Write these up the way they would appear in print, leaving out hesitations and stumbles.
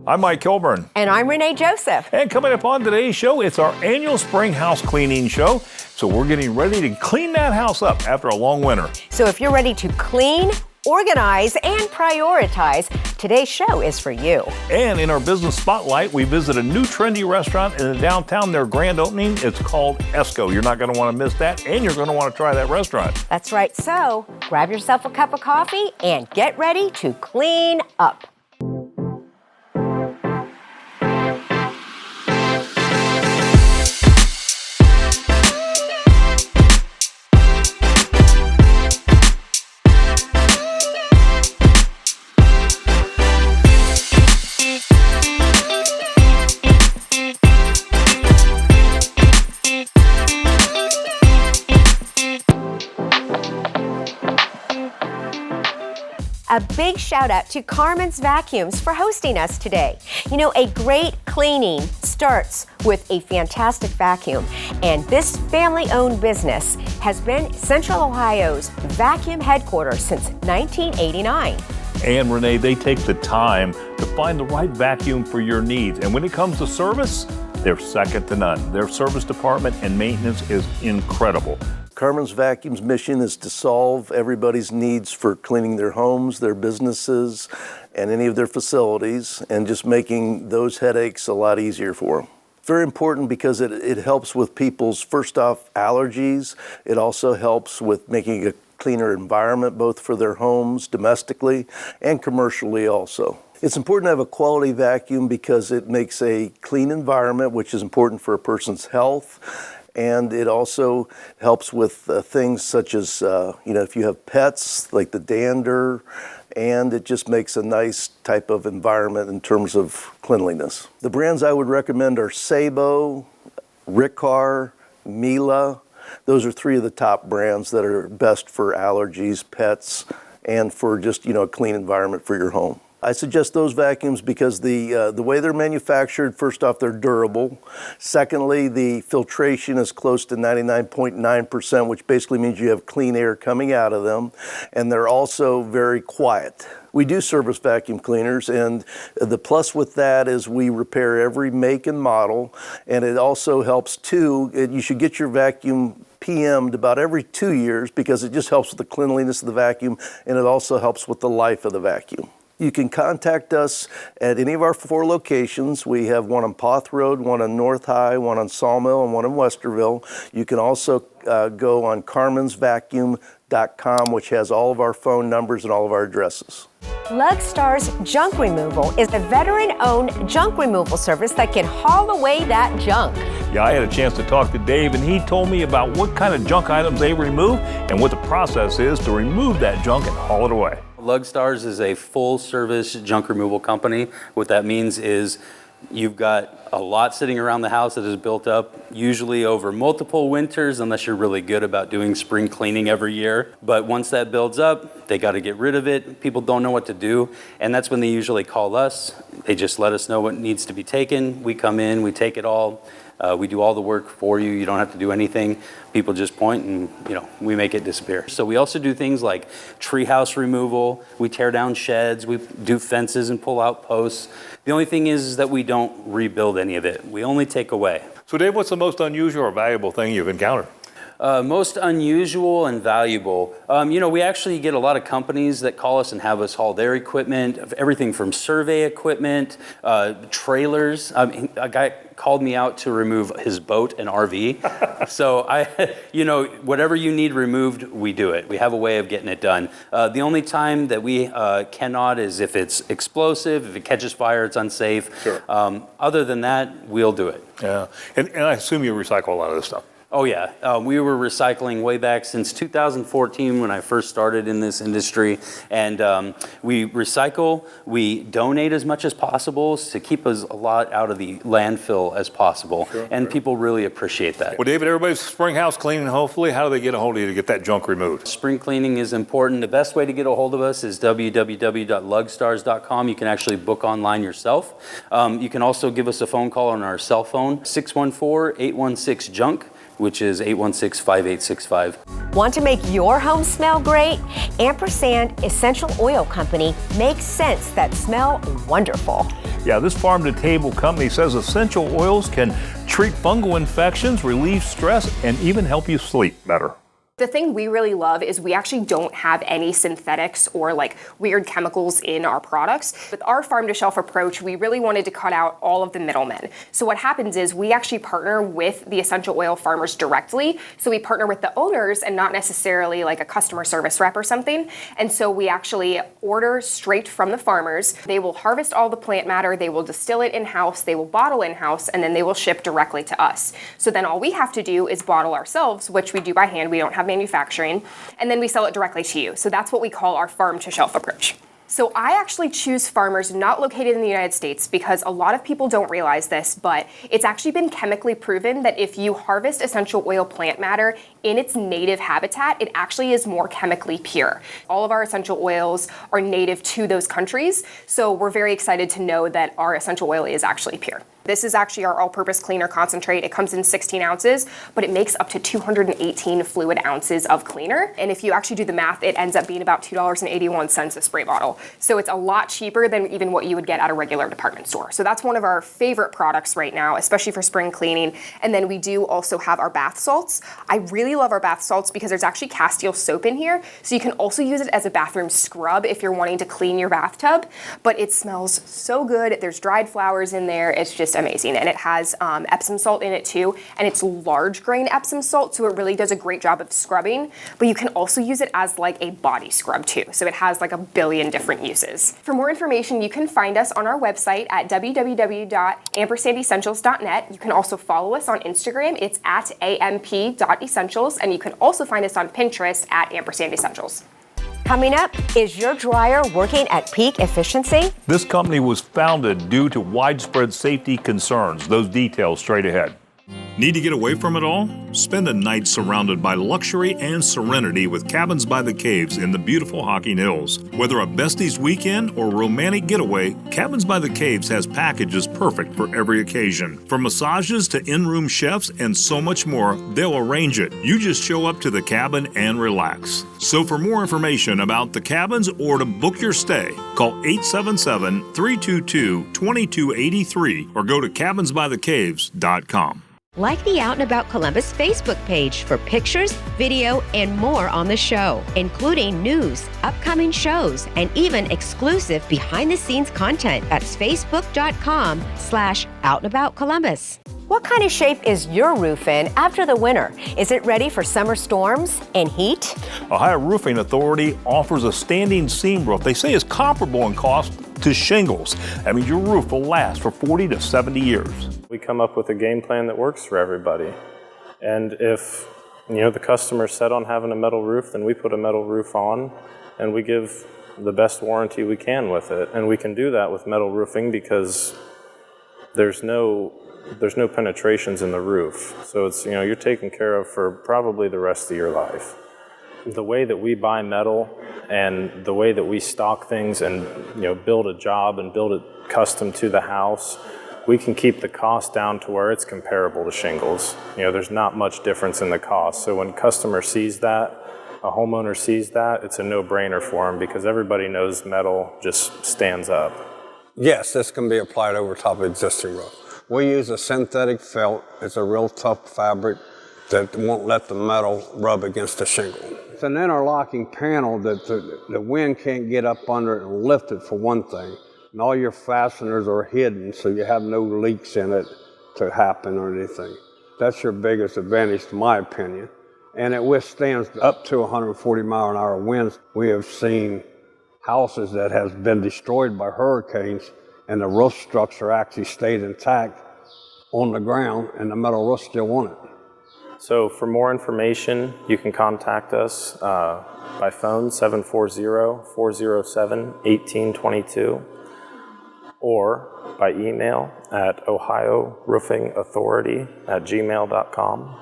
I'm Mike Kilburn. And I'm Renee Joseph. And coming up on today's show, it's our annual spring house cleaning show. So we're getting ready to clean that house up after a long winter. So if you're ready to clean, organize, and prioritize, today's show is for you. And in our business spotlight, we visit a new trendy restaurant in the downtown, their grand opening. It's called Esco. You're not going to want to miss that, and you're going to want to try that restaurant. That's right. So grab yourself a cup of coffee and get ready to clean up. A big shout out to Carmens Vacuums for hosting us today. You know, a great cleaning starts with a fantastic vacuum, and this family-owned business has been Central Ohio's vacuum headquarters since 1989. And Renee, they take the time to find the right vacuum for your needs. And when it comes to service, they're second to none. Their service department and maintenance is incredible. Carmens Vacuums' mission is to solve everybody's needs for cleaning their homes, their businesses, and any of their facilities, and just making those headaches a lot easier for them. Very important because it helps with people's, first off, allergies. It also helps with making a cleaner environment, both for their homes, domestically, and commercially also. It's important to have a quality vacuum because it makes a clean environment, which is important for a person's health. And it also helps with things such as, if you have pets, like the dander, and it just makes a nice type of environment in terms of cleanliness. The brands I would recommend are Sabo, Riccar, Miele. Those are three of the top brands that are best for allergies, pets, and for just, a clean environment for your home. I suggest those vacuums because the way they're manufactured, first off, they're durable. Secondly, the filtration is close to 99.9%, which basically means you have clean air coming out of them. And they're also very quiet. We do service vacuum cleaners, and the plus with that is we repair every make and model. And it also helps too, you should get your vacuum PM'd about every 2 years because it just helps with the cleanliness of the vacuum, and it also helps with the life of the vacuum. You can contact us at any of our 4 locations. We have one on Poth Road, one on North High, one on Sawmill, and one in Westerville. You can also go on carmensvacuum.com, which has all of our phone numbers and all of our addresses. Lug Stars Junk Removal is a veteran-owned junk removal service that can haul away that junk. Yeah, I had a chance to talk to Dave, and he told me about what kind of junk items they remove and what the process is to remove that junk and haul it away. Lug Stars is a full-service junk removal company. What that means is you've got a lot sitting around the house that is built up, usually over multiple winters, unless you're really good about doing spring cleaning every year. But once that builds up, they got to get rid of it. People don't know what to do, and that's when they usually call us. They just let us know what needs to be taken. We come in, we take it all. We do all the work for you. You don't have to do anything. People just point and, we make it disappear. So we also do things like treehouse removal. We tear down sheds. We do fences and pull out posts. The only thing is that we don't rebuild any of it. We only take away. So Dave, what's the most unusual or valuable thing you've encountered? Most unusual and valuable. We actually get a lot of companies that call us and have us haul their equipment, everything from survey equipment, trailers. A guy called me out to remove his boat and RV. So whatever you need removed, we do it. We have a way of getting it done. The only time that we cannot is if it's explosive, if it catches fire, it's unsafe. Sure. Other than that, we'll do it. Yeah, and I assume you recycle a lot of this stuff. Oh yeah, we were recycling way back since 2014 when I first started in this industry, and we recycle, we donate as much as possible to keep us a lot out of the landfill as possible, and people really appreciate that. Well, David, everybody's spring house cleaning, hopefully. How do they get a hold of you to get that junk removed? Spring cleaning is important. The best way to get a hold of us is www.lugstars.com. You can actually book online yourself. You can also give us a phone call on our cell phone, 614-816-JUNK. which is 816-5865. Want to make your home smell great? Ampersand Essential Oil Company makes scents that smell wonderful. Yeah, this farm-to-table company says essential oils can treat fungal infections, relieve stress, and even help you sleep better. The thing we really love is we actually don't have any synthetics or like weird chemicals in our products. With our farm to shelf approach, we really wanted to cut out all of the middlemen. So what happens is we actually partner with the essential oil farmers directly. So we partner with the owners and not necessarily like a customer service rep or something. And so we actually order straight from the farmers. They will harvest all the plant matter, they will distill it in-house, they will bottle in-house, and then they will ship directly to us. So then all we have to do is bottle ourselves, which we do by hand. We don't have manufacturing, and then we sell it directly to you. So that's what we call our farm to shelf approach. So I actually choose farmers not located in the United States because a lot of people don't realize this, but it's actually been chemically proven that if you harvest essential oil plant matter in its native habitat, it actually is more chemically pure. All of our essential oils are native to those countries, so we're very excited to know that our essential oil is actually pure. This is actually our all-purpose cleaner concentrate. It comes in 16 ounces, but it makes up to 218 fluid ounces of cleaner. And if you actually do the math, it ends up being about $2.81 a spray bottle. So it's a lot cheaper than even what you would get at a regular department store. So that's one of our favorite products right now, especially for spring cleaning. And then we do also have our bath salts. I really love our bath salts because there's actually Castile soap in here. So you can also use it as a bathroom scrub if you're wanting to clean your bathtub. But it smells so good. There's dried flowers in there. It's just amazing. And it has Epsom salt in it too, and it's large grain Epsom salt, so it really does a great job of scrubbing. But you can also use it as like a body scrub too, so it has like a billion different uses. For more information, you can find us on our website at www.ampersandessentials.net. You can also follow us on Instagram. It's at amp.essentials, and you can also find us on Pinterest at Ampersand Essentials. Coming up, is your dryer working at peak efficiency? This company was founded due to widespread safety concerns. Those details straight ahead. Need to get away from it all? Spend a night surrounded by luxury and serenity with Cabins by the Caves in the beautiful Hocking Hills. Whether a besties weekend or romantic getaway, Cabins by the Caves has packages perfect for every occasion. From massages to in-room chefs and so much more, they'll arrange it. You just show up to the cabin and relax. So for more information about the cabins or to book your stay, call 877-322-2283 or go to cabinsbythecaves.com. Like the Out and About Columbus Facebook page for pictures, video, and more on the show, including news, upcoming shows, and even exclusive behind-the-scenes content. That's facebook.com/OutandAboutColumbus. What kind of shape is your roof in after the winter? Is it ready for summer storms and heat? Ohio Roofing Authority offers a standing seam roof they say is comparable in cost to shingles. That means your roof will last for 40 to 70 years. We come up with a game plan that works for everybody. And if the customer's set on having a metal roof, then we put a metal roof on and we give the best warranty we can with it. And we can do that with metal roofing because there's no penetrations in the roof. So it's, you're taken care of for probably the rest of your life. The way that we buy metal and the way that we stock things and build a job and build it custom to the house, we can keep the cost down to where it's comparable to shingles. There's not much difference in the cost. So when a customer sees that, a homeowner sees that, it's a no-brainer for them because everybody knows metal just stands up. Yes, this can be applied over top of existing roof. We use a synthetic felt. It's a real tough fabric that won't let the metal rub against the shingle. It's an interlocking panel that the wind can't get up under it and lift it for one thing. And all your fasteners are hidden, so you have no leaks in it to happen or anything. That's your biggest advantage, in my opinion. And it withstands up to 140-mile-an-hour winds. We have seen houses that have been destroyed by hurricanes, and the roof structure actually stayed intact on the ground, and the metal roof still on it. So for more information, you can contact us by phone, 740-407-1822, or by email at ohioRoofingAuthority@gmail.com.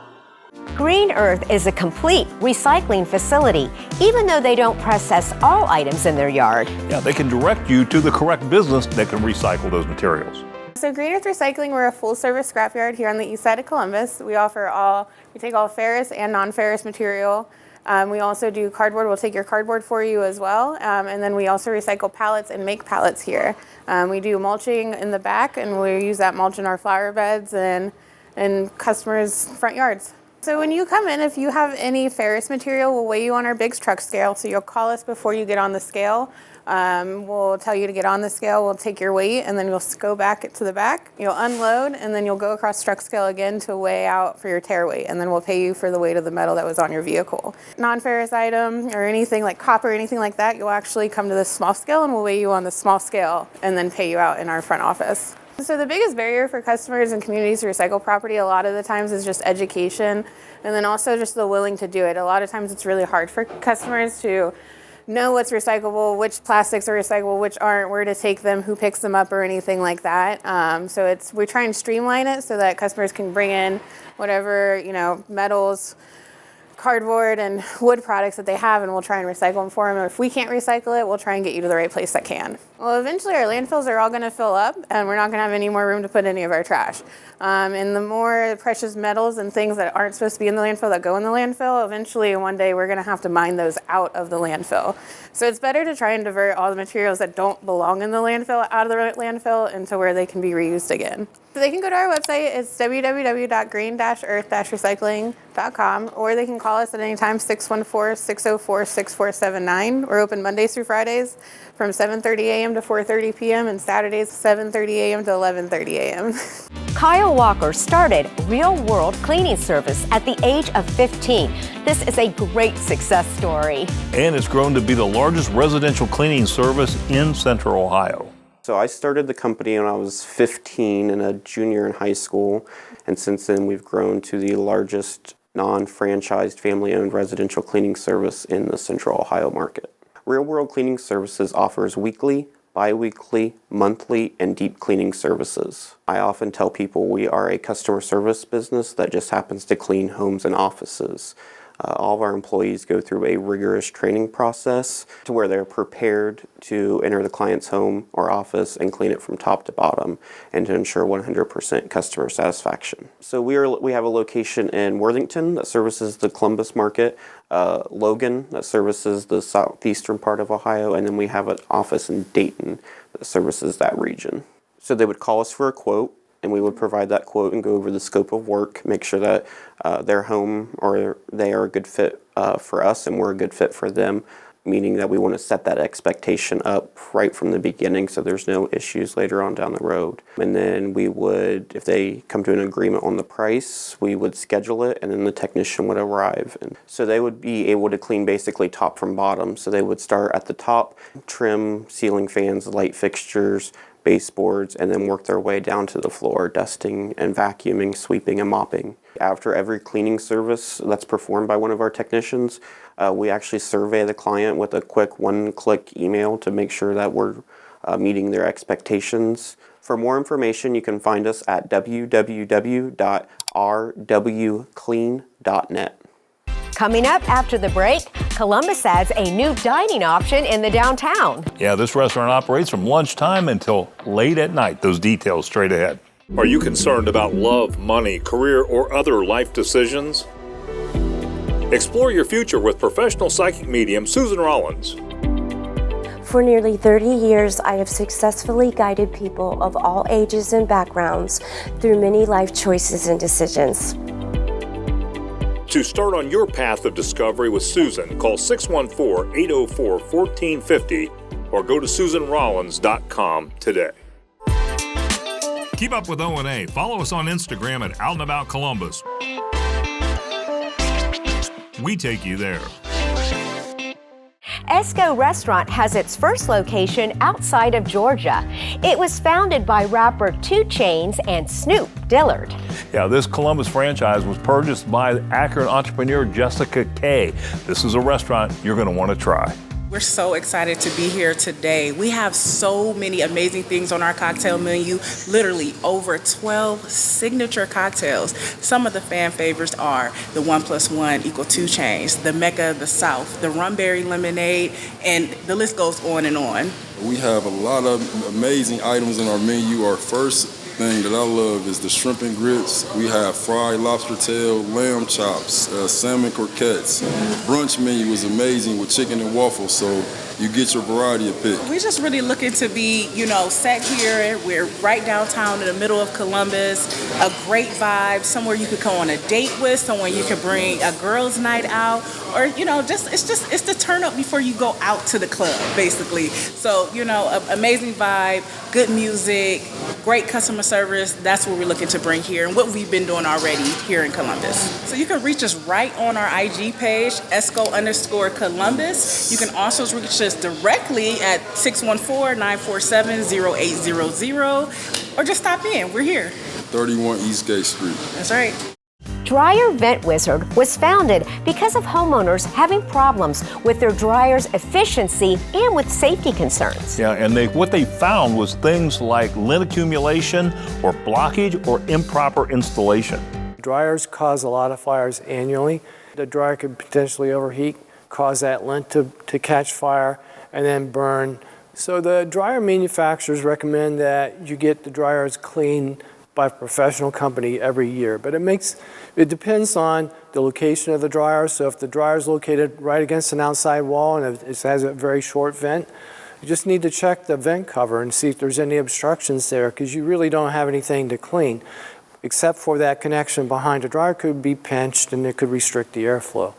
Green Earth is a complete recycling facility, even though they don't process all items in their yard. Yeah, they can direct you to the correct business that can recycle those materials. So Green Earth Recycling, we're a full-service scrapyard here on the east side of Columbus. We take all ferrous and non-ferrous material. We also do cardboard. We'll take your cardboard for you as well. And then we also recycle pallets and make pallets here. We do mulching in the back, and we use that mulch in our flower beds and in customers' front yards. So when you come in, if you have any ferrous material, we'll weigh you on our big truck scale. So you'll call us before you get on the scale. We'll tell you to get on the scale, we'll take your weight, and then you'll go back to the back. You'll unload, and then you'll go across truck scale again to weigh out for your tare weight, and then we'll pay you for the weight of the metal that was on your vehicle. Non-ferrous item or anything like copper or anything like that, you'll actually come to the small scale, and we'll weigh you on the small scale and then pay you out in our front office. So the biggest barrier for customers and communities to recycle property a lot of the times is just education, and then also just the willing to do it. A lot of times it's really hard for customers to know what's recyclable, which plastics are recyclable, which aren't, where to take them, who picks them up, or anything like that. So we try and streamline it so that customers can bring in whatever, metals, cardboard, and wood products that they have, and we'll try and recycle them for them. Or if we can't recycle it, we'll try and get you to the right place that can. Well, eventually our landfills are all going to fill up, and we're not going to have any more room to put any of our trash. And the more precious metals and things that aren't supposed to be in the landfill that go in the landfill, eventually one day we're going to have to mine those out of the landfill. So it's better to try and divert all the materials that don't belong in the landfill out of the landfill into where they can be reused again. So they can go to our website. It's www.green-earth-recycling.com, or they can call us at any time, 614-604-6479. We're open Mondays through Fridays from 7:30 a.m. to 4:30 p.m. and Saturdays 7:30 a.m. to 11:30 a.m. Kyle Walker started Real World Cleaning Service at the age of 15. This is a great success story. And it's grown to be the largest residential cleaning service in Central Ohio. So I started the company when I was 15 and a junior in high school, and since then we've grown to the largest non-franchised family-owned residential cleaning service in the Central Ohio market. Real World Cleaning Services offers weekly, bi-weekly, monthly, and deep cleaning services. I often tell people we are a customer service business that just happens to clean homes and offices. All of our employees go through a rigorous training process to where they're prepared to enter the client's home or office and clean it from top to bottom, and to ensure 100% customer satisfaction. So we have a location in Worthington that services the Columbus market, Logan that services the southeastern part of Ohio, and then we have an office in Dayton that services that region. So they would call us for a quote, and we would provide that quote and go over the scope of work, make sure that their home or they are a good fit for us and we're a good fit for them, meaning that we want to set that expectation up right from the beginning so there's no issues later on down the road. And then we would, if they come to an agreement on the price, we would schedule it, and then the technician would arrive. And so they would be able to clean basically top from bottom. So they would start at the top, trim, ceiling fans, light fixtures, baseboards, and then work their way down to the floor, dusting and vacuuming, sweeping and mopping. After every cleaning service that's performed by one of our technicians, we actually survey the client with a quick one-click email to make sure that we're meeting their expectations. For more information, you can find us at www.rwclean.net. Coming up after the break, Columbus adds a new dining option in the downtown. Yeah, this restaurant operates from lunchtime until late at night. Those details straight ahead. Are you concerned about love, money, career, or other life decisions? Explore your future with professional psychic medium Susan Rollins. For nearly 30 years, I have successfully guided people of all ages and backgrounds through many life choices and decisions. To start on your path of discovery with Susan, call 614-804-1450 or go to SusanRollins.com today. Keep up with O&A. Follow us on Instagram at Out and About Columbus. We take you there. Esco Restaurant has its first location outside of Georgia. It was founded by rapper 2 Chainz and Snoop Dillard. Yeah, this Columbus franchise was purchased by Akron entrepreneur Jessica Kay. This is a restaurant you're going to want to try. We're so excited to be here today. We have so many amazing things on our cocktail menu, literally over 12 signature cocktails. Some of the fan favorites are the 1+1 = 2 Chainz, the Mecca of the South, the Rumberry Lemonade, and the list goes on and on. We have a lot of amazing items in our menu. Our first thing that I love is the shrimp and grits. We have fried lobster tail, lamb chops, salmon croquettes. Brunch menu is amazing with chicken and waffles, so you get your variety of pick. We're just really looking to be, set here. We're right downtown in the middle of Columbus. A great vibe, somewhere you could go on a date with, somewhere you could bring a girls' night out, or it's the turn up before you go out to the club, basically. So amazing vibe, good music, great customer service. That's what we're looking to bring here, and what we've been doing already here in Columbus. So you can reach us right on our IG page, Esco_Columbus. You can also reach us directly at 614-947-0800, or just stop in. We're here. 31 Eastgate Street. That's right. Dryer Vent Wizard was founded because of homeowners having problems with their dryer's efficiency and with safety concerns. Yeah, and what they found was things like lint accumulation or blockage or improper installation. Dryers cause a lot of fires annually. The dryer could potentially overheat, cause that lint to catch fire and then burn. So the dryer manufacturers recommend that you get the dryers cleaned by a professional company every year. But it depends on the location of the dryer. So if the dryer is located right against an outside wall and it has a very short vent, you just need to check the vent cover and see if there's any obstructions there, because you really don't have anything to clean, except for that connection behind the dryer could be pinched and it could restrict the airflow.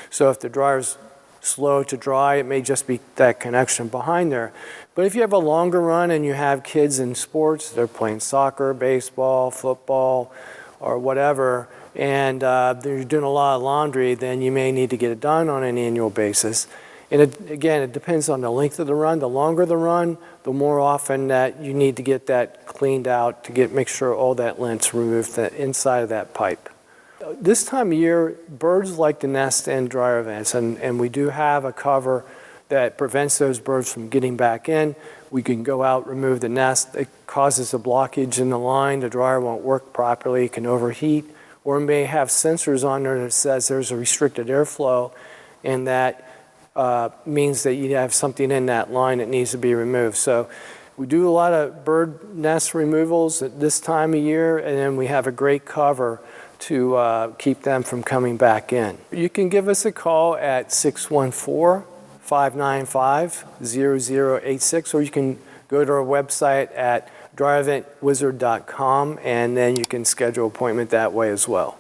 So if the dryer's slow to dry, it may just be that connection behind there. But if you have a longer run and you have kids in sports, they're playing soccer, baseball, football, or whatever, and they're doing a lot of laundry, then you may need to get it done on an annual basis. And it depends on the length of the run. The longer the run, the more often that you need to get that cleaned out to make sure all that lint's removed inside of that pipe. This time of year, birds like to nest in dryer vents, and we do have a cover that prevents those birds from getting back in. We can go out, remove the nest. It causes a blockage in the line. The dryer won't work properly. It can overheat, or it may have sensors on there that says there's a restricted airflow, and that means that you have something in that line that needs to be removed. So we do a lot of bird nest removals at this time of year, and then we have a great cover to keep them from coming back in. You can give us a call at 614-595-0086, or you can go to our website at disarraydoctorcom, and then you can schedule an appointment that way as well.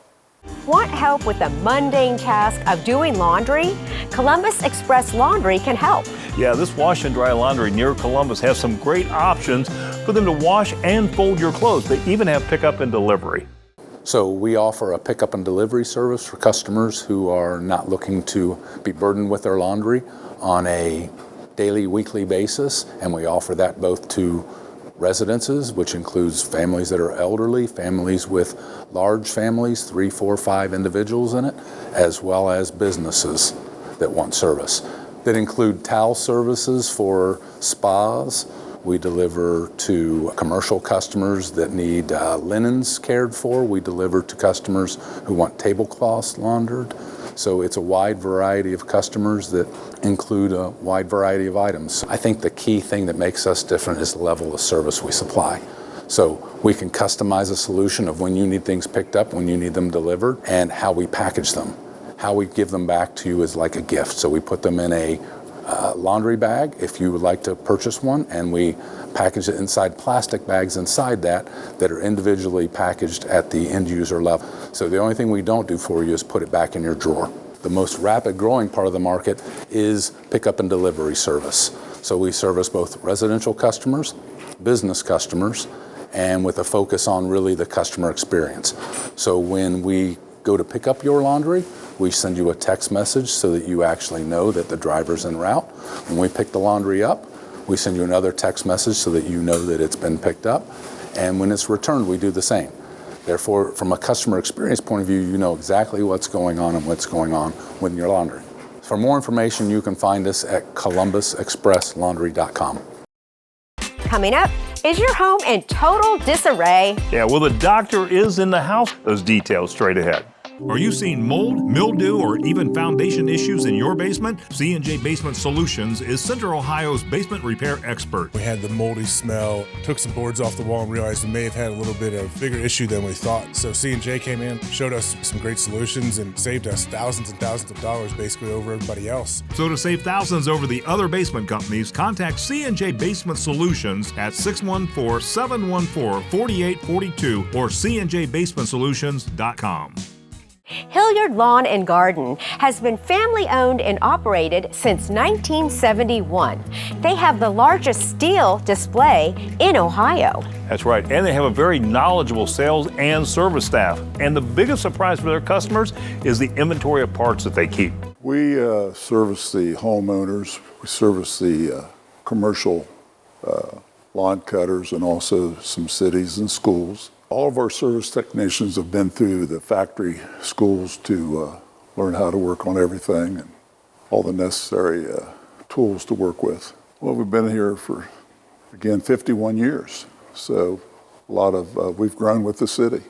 Want help with the mundane task of doing laundry? Columbus Express Laundry can help. Yeah, this wash and dry laundry near Columbus has some great options for them to wash and fold your clothes. They even have pickup and delivery. So we offer a pickup and delivery service for customers who are not looking to be burdened with their laundry on a daily, weekly basis, and we offer that both to residences, which includes families that are elderly, families with large families, 3, 4, 5 individuals in it, as well as businesses that want service. That include towel services for spas. We deliver to commercial customers that need linens cared for. We deliver to customers who want tablecloths laundered. So it's a wide variety of customers that include a wide variety of items. I think the key thing that makes us different is the level of service we supply. So we can customize a solution of when you need things picked up, when you need them delivered, and how we package them. How we give them back to you is like a gift. So we put them in a laundry bag if you would like to purchase one, and we package it inside plastic bags inside that are individually packaged at the end user level. So the only thing we don't do for you is put it back in your drawer. The most rapid growing part of the market is pickup and delivery service. So we service both residential customers, business customers, and with a focus on really the customer experience. So when we go to pick up your laundry, we send you a text message so that you actually know that the driver's en route. When we pick the laundry up, we send you another text message so that you know that it's been picked up. And when it's returned, we do the same. Therefore, from a customer experience point of view, you know exactly what's going on and what's going on with your laundry. For more information, you can find us at columbusexpresslaundry.com. Coming up, is your home in total disarray? Yeah, well, the doctor is in the house. Those details straight ahead. Are you seeing mold, mildew, or even foundation issues in your basement? C&J Basement Solutions is Central Ohio's basement repair expert. We had the moldy smell, took some boards off the wall and realized we may have had a little bit of bigger issue than we thought. So C&J came in, showed us some great solutions and saved us thousands and thousands of dollars basically over everybody else. So to save thousands over the other basement companies, contact C&J Basement Solutions at 614-714-4842 or cnjbasementsolutions.com. Hilliard Lawn and Garden has been family owned and operated since 1971. They have the largest steel display in Ohio. That's right, and they have a very knowledgeable sales and service staff. And the biggest surprise for their customers is the inventory of parts that they keep. We service the homeowners, we service the commercial lawn cutters and also some cities and schools. All of our service technicians have been through the factory schools to learn how to work on everything and all the necessary tools to work with. Well, we've been here for, again, 51 years. So we've grown with the city.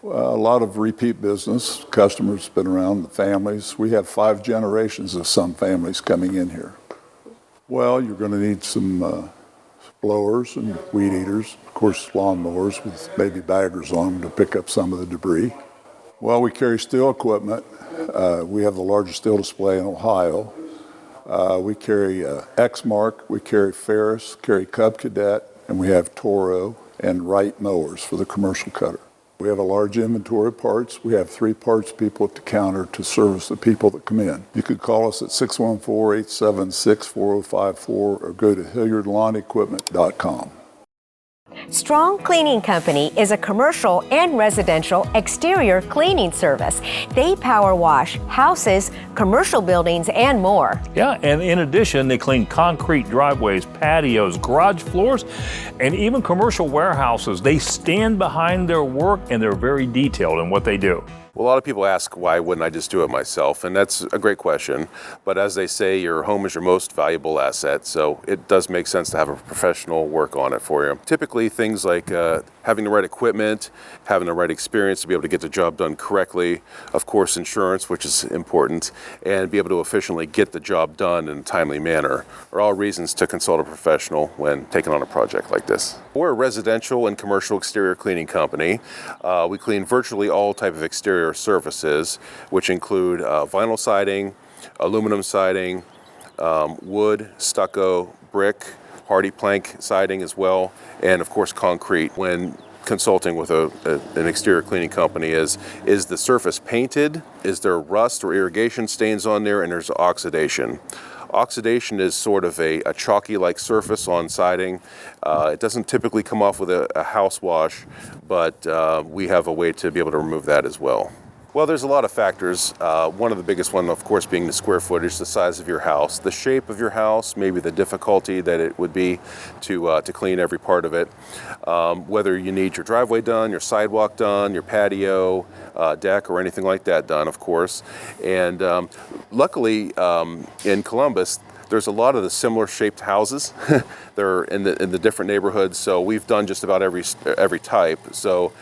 A lot of repeat business. Customers been around, the families. We have 5 generations of some families coming in here. Well, you're going to need some blowers and weed eaters, of course lawn mowers with maybe baggers on them to pick up some of the debris. Well, we carry steel equipment. We have the largest steel display in Ohio. We carry Exmark, we carry Ferris, carry Cub Cadet, and we have Toro and Wright mowers for the commercial cutter. We have a large inventory of parts. We have 3 parts people at the counter to service the people that come in. You could call us at 614-876-4054 or go to HilliardLawnEquipment.com. Strong Cleaning Company is a commercial and residential exterior cleaning service. They power wash houses, commercial buildings, and more. Yeah, and in addition, they clean concrete driveways, patios, garage floors, and even commercial warehouses. They stand behind their work and they're very detailed in what they do. Well, a lot of people ask, why wouldn't I just do it myself? And that's a great question. But as they say, your home is your most valuable asset. So it does make sense to have a professional work on it for you. Typically, things like having the right equipment, having the right experience to be able to get the job done correctly, of course, insurance, which is important, and be able to efficiently get the job done in a timely manner are all reasons to consult a professional when taking on a project like this. We're a residential and commercial exterior cleaning company. We clean virtually all type of exterior surfaces, which include vinyl siding, aluminum siding, wood, stucco, brick, hardy plank siding as well, and of course concrete. When consulting with an exterior cleaning company is the surface painted, is there rust or irrigation stains on there, and there's oxidation. Oxidation is sort of a chalky-like surface on siding. It doesn't typically come off with a house wash, but we have a way to be able to remove that as well. Well, there's a lot of factors. One of the biggest one, of course, being the square footage, the size of your house, the shape of your house, maybe the difficulty that it would be to clean every part of it. Whether you need your driveway done, your sidewalk done, your patio, deck, or anything like that done, of course. And luckily, in Columbus, there's a lot of the similar shaped houses. They're in the different neighborhoods, so we've done just about every type. So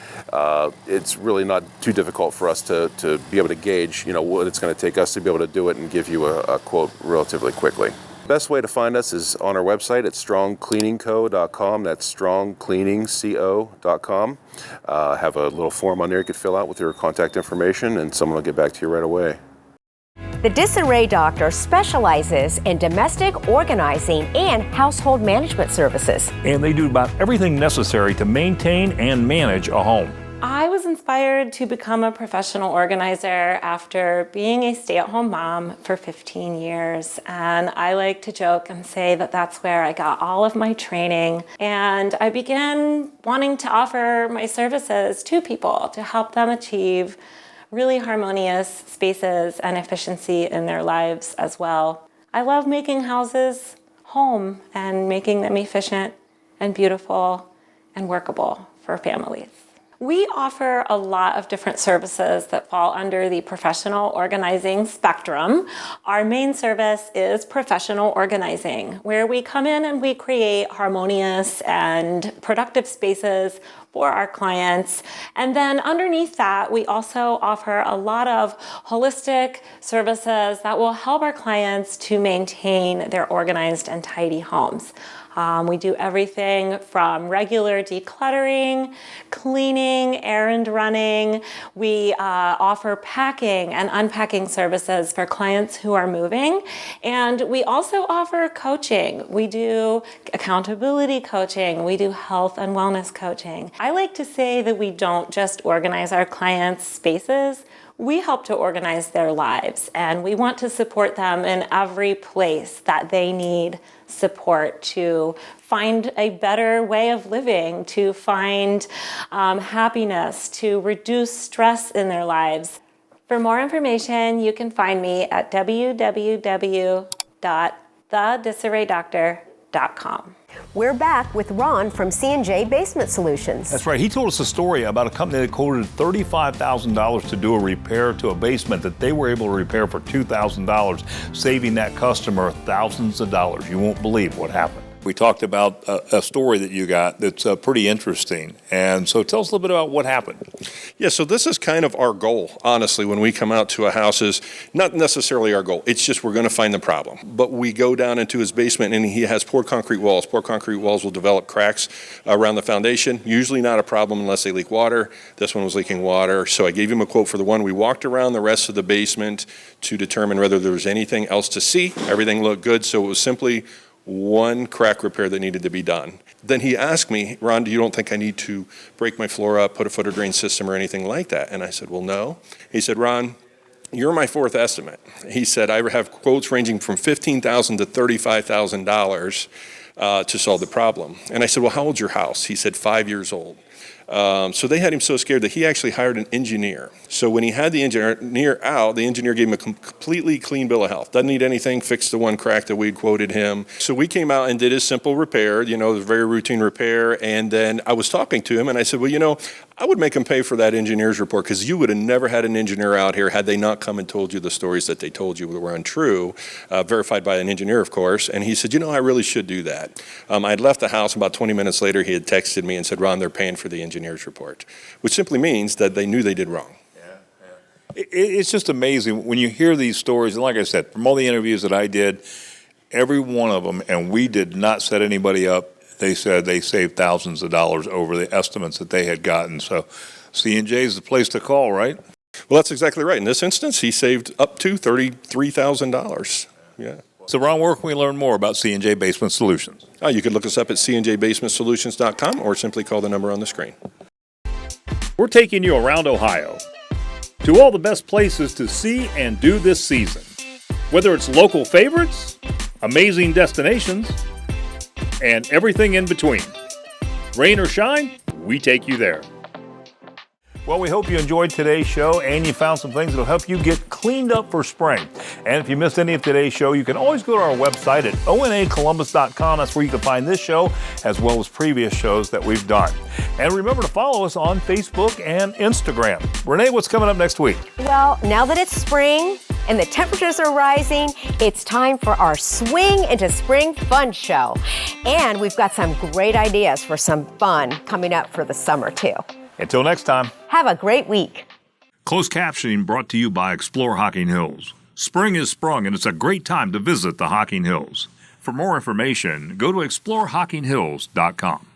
it's really not too difficult for us to be able to gauge, what it's going to take us to be able to do it and give you a quote relatively quickly. Best way to find us is on our website at strongcleaningco.com. That's strongcleaningco.com. Have a little form on there you could fill out with your contact information, and someone will get back to you right away. The Disarray Doctor specializes in domestic organizing and household management services. And they do about everything necessary to maintain and manage a home. I was inspired to become a professional organizer after being a stay-at-home mom for 15 years. And I like to joke and say that that's where I got all of my training. And I began wanting to offer my services to people to help them achieve really harmonious spaces and efficiency in their lives as well. I love making houses home and making them efficient and beautiful and workable for families. We offer a lot of different services that fall under the professional organizing spectrum. Our main service is professional organizing, where we come in and we create harmonious and productive spaces for our clients. And then underneath that, we also offer a lot of holistic services that will help our clients to maintain their organized and tidy homes. We do everything from regular decluttering, cleaning, errand running. We offer packing and unpacking services for clients who are moving. And we also offer coaching. We do accountability coaching. We do health and wellness coaching. I like to say that we don't just organize our clients' spaces. We help to organize their lives, and we want to support them in every place that they need support to find a better way of living, to find happiness, to reduce stress in their lives. For more information, you can find me at www.thedisarraydoctor.com. We're back with Ron from C&J Basement Solutions. That's right. He told us a story about a company that quoted $35,000 to do a repair to a basement that they were able to repair for $2,000, saving that customer thousands of dollars. You won't believe what happened. We talked about a story that you got that's pretty interesting. And so tell us a little bit about what happened. Yeah, so this is kind of our goal, honestly, when we come out to a house is not necessarily our goal. It's just we're going to find the problem. But we go down into his basement and he has poured concrete walls. Poured concrete walls will develop cracks around the foundation. Usually not a problem unless they leak water. This one was leaking water. So I gave him a quote for the one. We walked around the rest of the basement to determine whether there was anything else to see. Everything looked good, so it was simply one crack repair that needed to be done. Then he asked me, Ron, you don't think I need to break my floor up, put a footer drain system or anything like that? And I said, well, no. He said, Ron, you're my fourth estimate. He said, I have quotes ranging from $15,000 to $35,000 to solve the problem. And I said, well, how old's your house? He said, 5 years old. So they had him so scared that he actually hired an engineer. So when he had the engineer out, the engineer gave him a completely clean bill of health. Doesn't need anything, fixed the one crack that we'd quoted him. So we came out and did his simple repair, a very routine repair. And then I was talking to him and I said, well, I would make him pay for that engineer's report because you would have never had an engineer out here had they not come and told you the stories that they told you that were untrue, verified by an engineer, of course. And he said, I really should do that. I had left the house. About 20 minutes later, he had texted me and said, Ron, they're paying for the engineer's report, which simply means that they knew they did wrong. It's just amazing when you hear these stories. And like I said, from all the interviews that I did, every one of them, and we did not set anybody up. They said they saved thousands of dollars over the estimates that they had gotten. So C&J is the place to call, right? Well, that's exactly right. In this instance, he saved up to $33,000. Yeah. So, Ron, where can we learn more about C&J Basement Solutions? You can look us up at cnjbasementsolutions.com or simply call the number on the screen. We're taking you around Ohio to all the best places to see and do this season. Whether it's local favorites, amazing destinations, and everything in between. Rain or shine, we take you there. Well, we hope you enjoyed today's show and you found some things that will help you get cleaned up for spring. And if you missed any of today's show, you can always go to our website at onacolumbus.com. That's where you can find this show as well as previous shows that we've done. And remember to follow us on Facebook and Instagram. Renee, what's coming up next week? Well, now that it's spring and the temperatures are rising, it's time for our Swing into Spring Fun Show. And we've got some great ideas for some fun coming up for the summer, too. Until next time. Have a great week. Closed captioning brought to you by Explore Hocking Hills. Spring is sprung and it's a great time to visit the Hocking Hills. For more information, go to exploreHockingHills.com.